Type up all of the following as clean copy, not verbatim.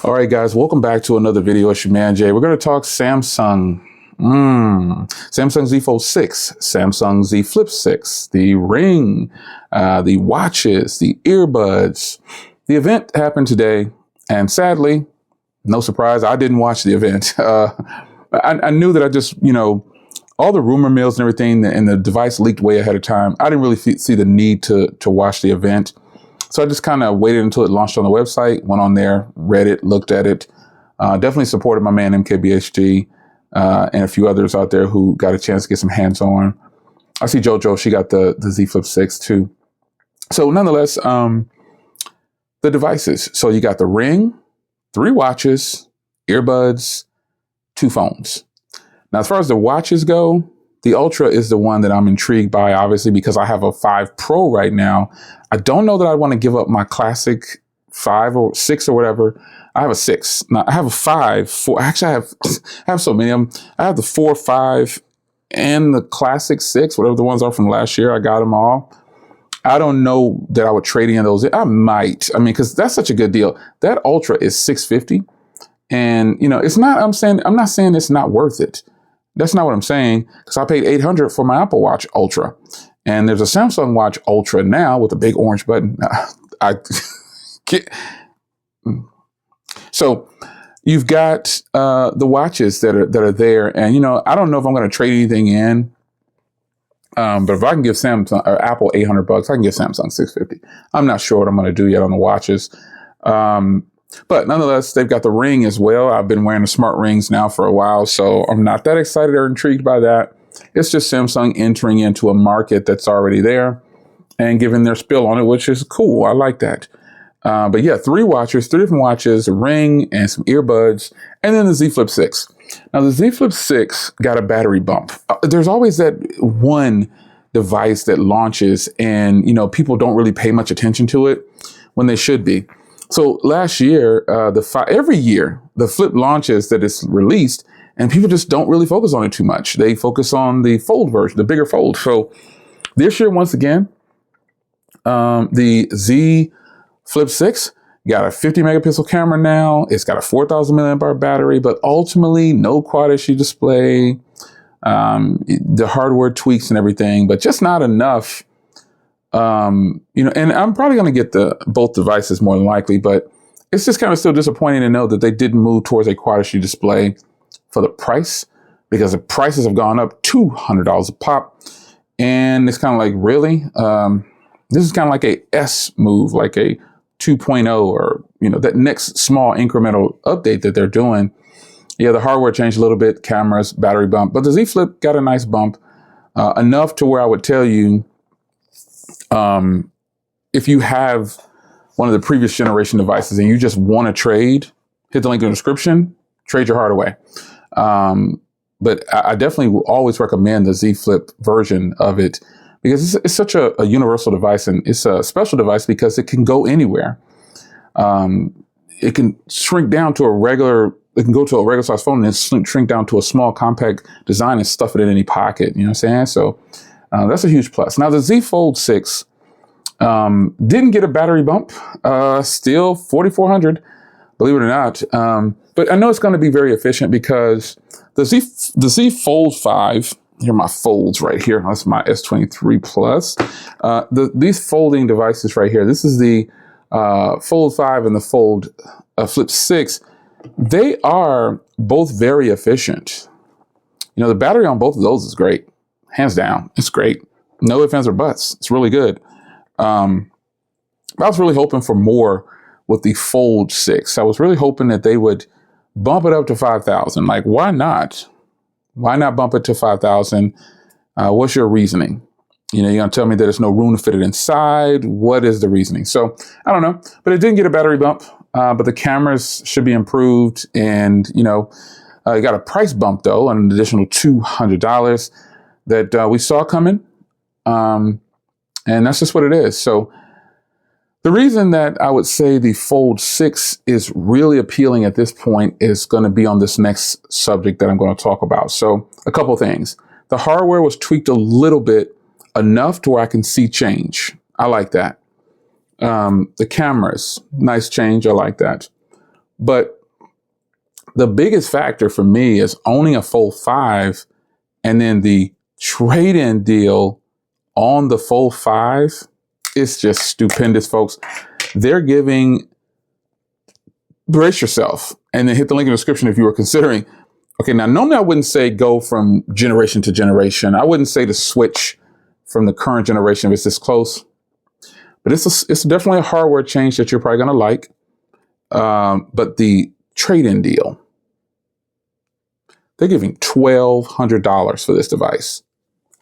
All right, guys, welcome back to another video. It's your man Jay. We're going to talk Samsung. Samsung Z Fold 6, Samsung Z Flip 6, the Ring, the watches, the earbuds. The event happened today, and sadly, no surprise, I didn't watch the event. I knew that I just, all the rumor mills and everything, and the device leaked way ahead of time. I didn't really see the need to watch the event. So I just kind of waited until it launched on the website, went on there, read it, looked at it. Definitely supported my man MKBHD and a few others out there who got a chance to get some hands on. I see JoJo, she got the Z Flip 6 too. So nonetheless, the devices. So you got the Ring, 3 watches, earbuds, 2 phones. Now, as far as the watches go, the Ultra is the one that I'm intrigued by, obviously, because I have a 5 Pro right now. I don't know that I want to give up my classic 5 or 6 or whatever. I have a 6. Now, I have a 5, 4. Actually, I have so many of them. I have the 4, 5, and the classic 6, whatever the ones are from last year. I got them all. I don't know that I would trade any of those. I might. Because that's such a good deal. That Ultra is $650. And, it's not, I'm not saying it's not worth it. That's not what I'm saying, because I paid $800 for my Apple Watch Ultra. And there's a Samsung Watch Ultra now with a big orange button. So you've got the watches that are there. And, I don't know if I'm going to trade anything in. But if I can give Samsung or Apple $800, I can give Samsung $650. I'm not sure what I'm going to do yet on the watches. But nonetheless, they've got the Ring as well. I've been wearing the smart rings now for a while, so I'm not that excited or intrigued by that. It's just Samsung entering into a market that's already there and giving their spill on it, which is cool. I like that. But yeah, 3 watches, 3 different watches, a Ring and some earbuds, and then the Z Flip 6. Now, the Z Flip 6 got a battery bump. There's always that one device that launches and, people don't really pay much attention to it when they should be. So last year, every year, the Flip launches that it's released, and people just don't really focus on it too much. They focus on the Fold version, the bigger Fold. So this year, once again, the Z Flip 6 got a 50 megapixel camera now. It's got a 4,000 milliamp hour battery, but ultimately no quad issue display, the hardware tweaks and everything, but just not enough. And I'm probably going to get both devices more than likely, but it's just kind of still disappointing to know that they didn't move towards a quad issue display for the price, because the prices have gone up $200 a pop. And it's kind of like, really? This is kind of like a S move, like a 2.0 or, that next small incremental update that they're doing. Yeah, the hardware changed a little bit, cameras, battery bump, but the Z Flip got a nice bump, enough to where I would tell you, if you have one of the previous generation devices and you just want to trade, hit the link in the description, trade your heart away. But I definitely will always recommend the Z Flip version of it, because it's such a universal device, and it's a special device because it can go anywhere. It can shrink down to it can go to a regular size phone and then shrink down to a small compact design and stuff it in any pocket. You know what I'm saying? So that's a huge plus. Now, the Z Fold 6 didn't get a battery bump, still 4,400, believe it or not. But I know it's going to be very efficient, because the Z Fold 5, here are my folds right here. That's my S23 Plus. These folding devices right here, this is the Fold 5 and the Fold Flip 6. They are both very efficient. The battery on both of those is great. Hands down, it's great. No ifs, ands, or buts. It's really good. I was really hoping for more with the Fold 6. I was really hoping that they would bump it up to 5,000. Like, why not? Why not bump it to 5,000? What's your reasoning? You're going to tell me that there's no room to fit it inside. What is the reasoning? So I don't know, but it didn't get a battery bump. But the cameras should be improved, and you got a price bump though, an additional $200 that we saw coming. And that's just what it is. So the reason that I would say the Fold 6 is really appealing at this point is going to be on this next subject that I'm going to talk about. So a couple things. The hardware was tweaked a little bit, enough to where I can see change. I like that. The cameras, nice change. I like that. But the biggest factor for me is owning a Fold 5 and then the trade-in deal on the Fold 5. It's just stupendous, folks. They're giving, brace yourself, and then hit the link in the description if you were considering. Okay, now normally I wouldn't say go from generation to generation. I wouldn't say to switch from the current generation if it's this close. But it's definitely a hardware change that you're probably going to like. But the trade-in deal, they're giving $1,200 for this device.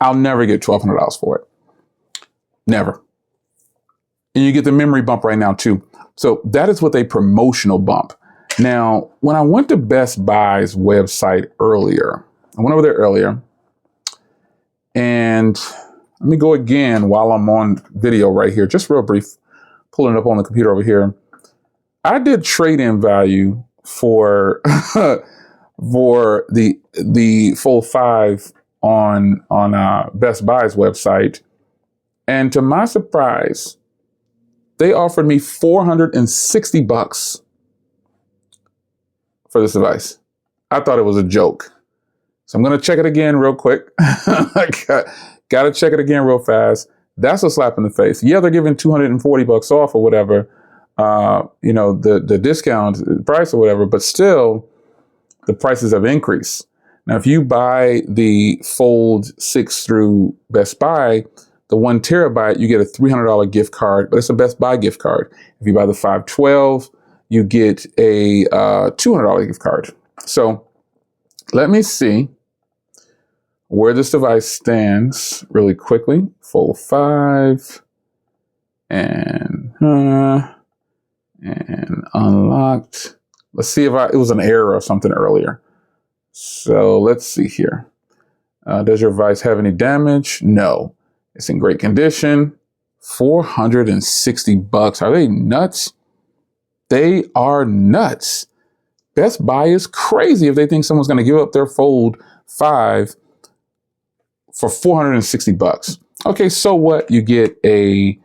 I'll never get $1,200 for it. Never. And you get the memory bump right now too. So that is with a promotional bump. Now, when I went to Best Buy's website earlier, I went over there earlier, and let me go again while I'm on video right here, just real brief, pulling it up on the computer over here. I did trade-in value for for the Fold 5 on Best Buy's website, and to my surprise, they offered me $460 for this device. I thought it was a joke. So I'm going to check it again real quick. Got to check it again real fast. That's a slap in the face. Yeah, they're giving $240 off or whatever, the discount price or whatever, but still the prices have increased. Now, if you buy the Fold 6 through Best Buy, the 1 terabyte, you get a $300 gift card, but it's a Best Buy gift card. If you buy the 512, you get a $200 gift card. So let me see where this device stands really quickly. Fold 5 and unlocked. Let's see if it was an error or something earlier. So let's see here. Does your device have any damage? No. It's in great condition. $460. Are they nuts? They are nuts. Best Buy is crazy if they think someone's going to give up their Fold 5 for $460. Okay, so what? You get a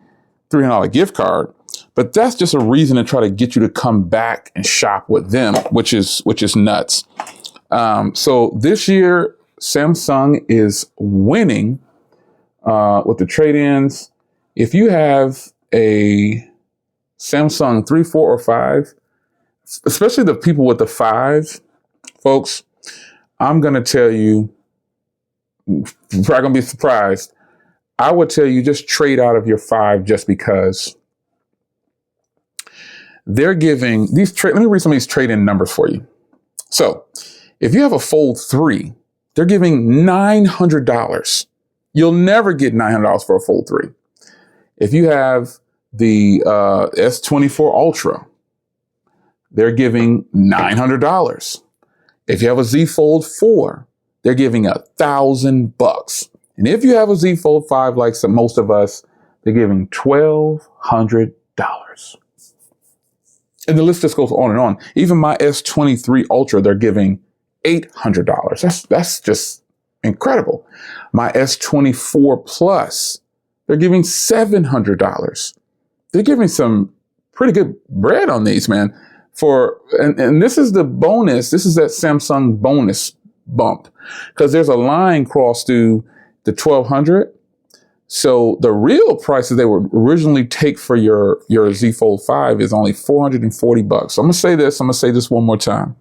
$300 gift card, but that's just a reason to try to get you to come back and shop with them, which is nuts. So this year, Samsung is winning with the trade-ins. If you have a Samsung 3, 4, or 5, especially the people with the 5, folks, I'm going to tell you, you're probably going to be surprised. I would tell you just trade out of your 5 just because they're giving these let me read some of these trade-in numbers for you. So if you have a Fold 3, they're giving $900. You'll never get $900 for a Fold 3. If you have the S24 Ultra, they're giving $900. If you have a Z Fold 4, they're giving $1,000. And if you have a Z Fold 5, like most of us, they're giving $1,200. And the list just goes on and on. Even my S23 Ultra, they're giving $800. That's just incredible. My S24 Plus, they're giving $700. They're giving some pretty good bread on these, man. And this is the bonus. This is that Samsung bonus bump, because there's a line crossed through the 1,200. So the real prices they would originally take for your Z Fold 5 is only $440. So I'm gonna say this one more time.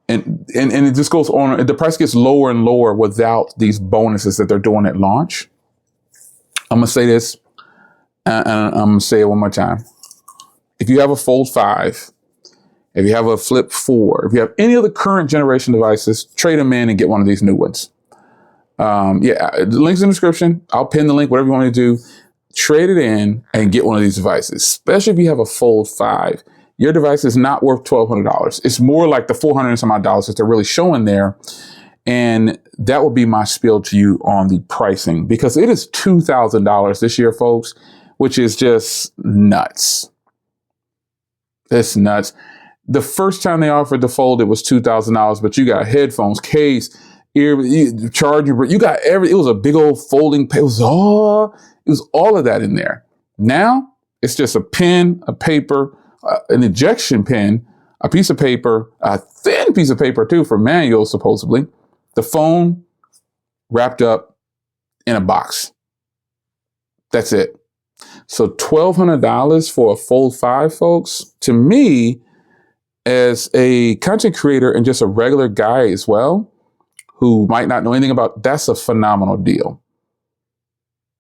And it just goes on. The price gets lower and lower without these bonuses that they're doing at launch. I'm gonna say this, and I'm gonna say it one more time. If you have a Fold 5, if you have a Flip 4, if you have any of the current generation devices, trade them in and get one of these new ones. The link's in the description. I'll pin the link, whatever you want me to do. Trade it in and get one of these devices, especially if you have a Fold 5. Your device is not worth $1,200. It's more like the $400 and some odd dollars that they're really showing there. And that will be my spiel to you on the pricing, because it is $2,000 this year, folks, which is just nuts. It's nuts. The first time they offered the Fold, it was $2,000, but you got headphones, case, ear, charger, you got it was a big old folding, it was all of that in there. Now it's just a pen, a paper, an ejection pin, a piece of paper, a thin piece of paper too for manuals supposedly, the phone wrapped up in a box. That's it. So $1,200 for a Fold 5, folks, to me, as a content creator and just a regular guy as well, who might not know anything about, that's a phenomenal deal.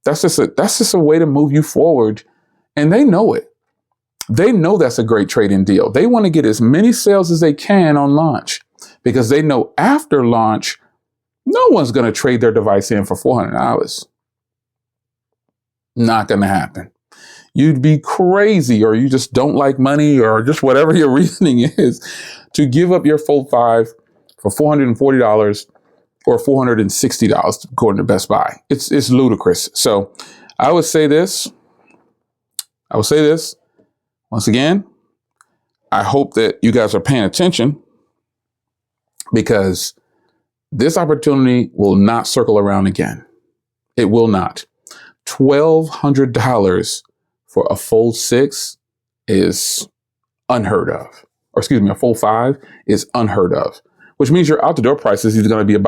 That's just a way to move you forward. And they know it. They know that's a great trade-in deal. They want to get as many sales as they can on launch because they know after launch, no one's going to trade their device in for $400. Not going to happen. You'd be crazy, or you just don't like money, or just whatever your reasoning is, to give up your Fold 5 for $440 or $460 according to Best Buy. It's ludicrous. So I would say this. Once again, I hope that you guys are paying attention, because this opportunity will not circle around again. It will not. $1,200 for a Fold 6 is unheard of. Or excuse me, a Fold 5 is unheard of, which means your out-the-door price is either going to be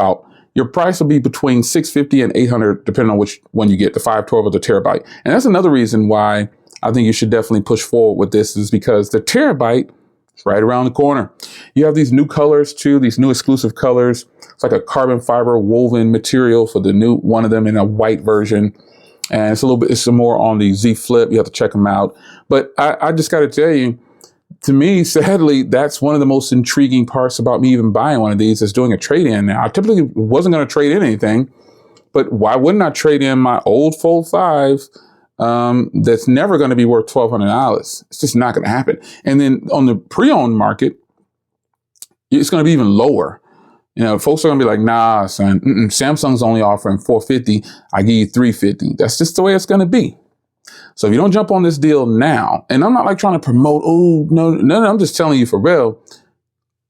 your price will be between $650 and $800, depending on which one you get, the 512 or the terabyte. And that's another reason why I think you should definitely push forward with this, is because the terabyte is right around the corner. You have these new colors too, these new exclusive colors. It's like a carbon fiber woven material for the new one of them in a white version. And it's some more on the Z Flip. You have to check them out. But I just got to tell you, to me, sadly, that's one of the most intriguing parts about me even buying one of these, is doing a trade-in. Now, I typically wasn't going to trade in anything, but why wouldn't I trade in my old Fold 5 that's never going to be worth $1,200? It's just not going to happen. And then on the pre-owned market, it's going to be even lower. You know, folks are going to be like, nah, son, Samsung's only offering $450. I give you $350. That's just the way it's going to be. So if you don't jump on this deal now, and I'm not like trying to promote, no, I'm just telling you for real.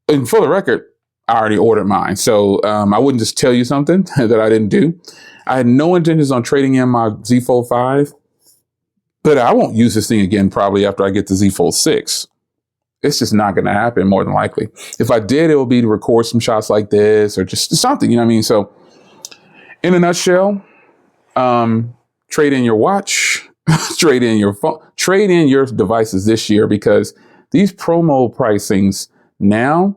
And for the record, I already ordered mine. So I wouldn't just tell you something that I didn't do. I had no intentions on trading in my Z Fold 5, but I won't use this thing again probably after I get the Z Fold 6. It's just not going to happen, more than likely. If I did, it would be to record some shots like this or just something, you know what I mean? So in a nutshell, trade in your watch, trade in your phone, trade in your devices this year, because these promo pricings now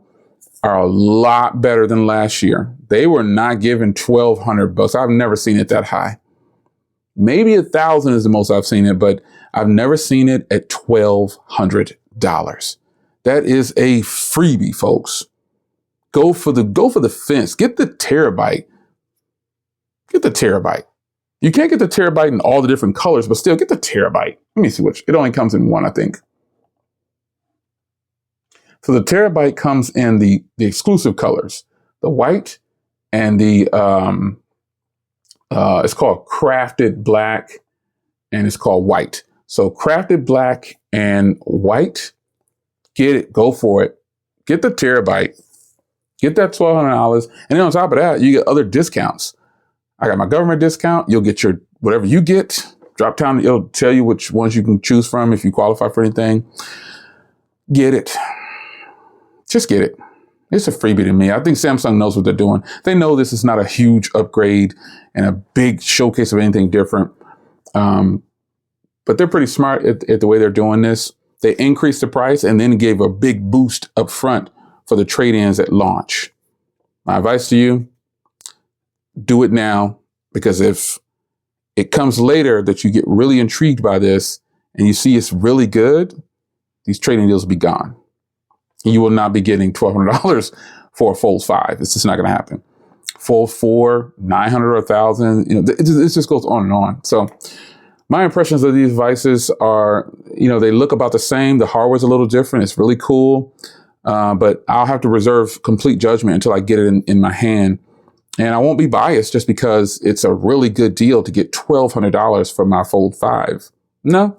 are a lot better than last year. They were not giving $1,200. I've never seen it that high. Maybe $1,000 is the most I've seen it, but I've never seen it at $1,200. That is a freebie, folks. Go for the fence. Get the terabyte. Get the terabyte. You can't get the terabyte in all the different colors, but still get the terabyte. Let me see which. It only comes in one, I think. So the terabyte comes in the exclusive colors, the white and the it's called crafted black, and it's called white. So crafted black and white. Get it. Go for it. Get the terabyte. Get that $1,200. And then on top of that, you get other discounts. I got my government discount. You'll get your whatever you get. Drop down. It'll tell you which ones you can choose from if you qualify for anything. Get it. Just get it. It's a freebie to me. I think Samsung knows what they're doing. They know this is not a huge upgrade and a big showcase of anything different. But they're pretty smart at the way they're doing this. They increased the price and then gave a big boost up front for the trade-ins at launch. My advice to you, do it now, because if it comes later that you get really intrigued by this and you see it's really good, these trading deals will be gone. You will not be getting $1,200 for a Fold 5. It's just not going to happen. Fold 4, $900 or $1,000. You know, it just goes on and on. So my impressions of these devices are, you know, they look about the same. The hardware's a little different. It's really cool. But I'll have to reserve complete judgment until I get it in my hand. And I won't be biased just because it's a really good deal to get $1,200 for my Fold 5. No,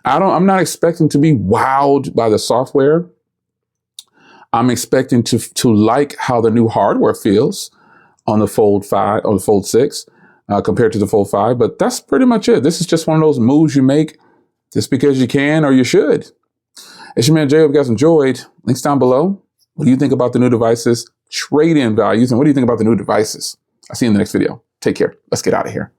I'm not expecting to be wowed by the software. I'm expecting to like how the new hardware feels on the Fold 5 or the Fold 6 compared to the Fold 5. But that's pretty much it. This is just one of those moves you make just because you can or you should. It's your man Jay. Hope you guys enjoyed. Links down below. What do you think about the new devices? Trade-in values, and what do you think about the new devices? I'll see you in the next video. Take care. Let's get out of here.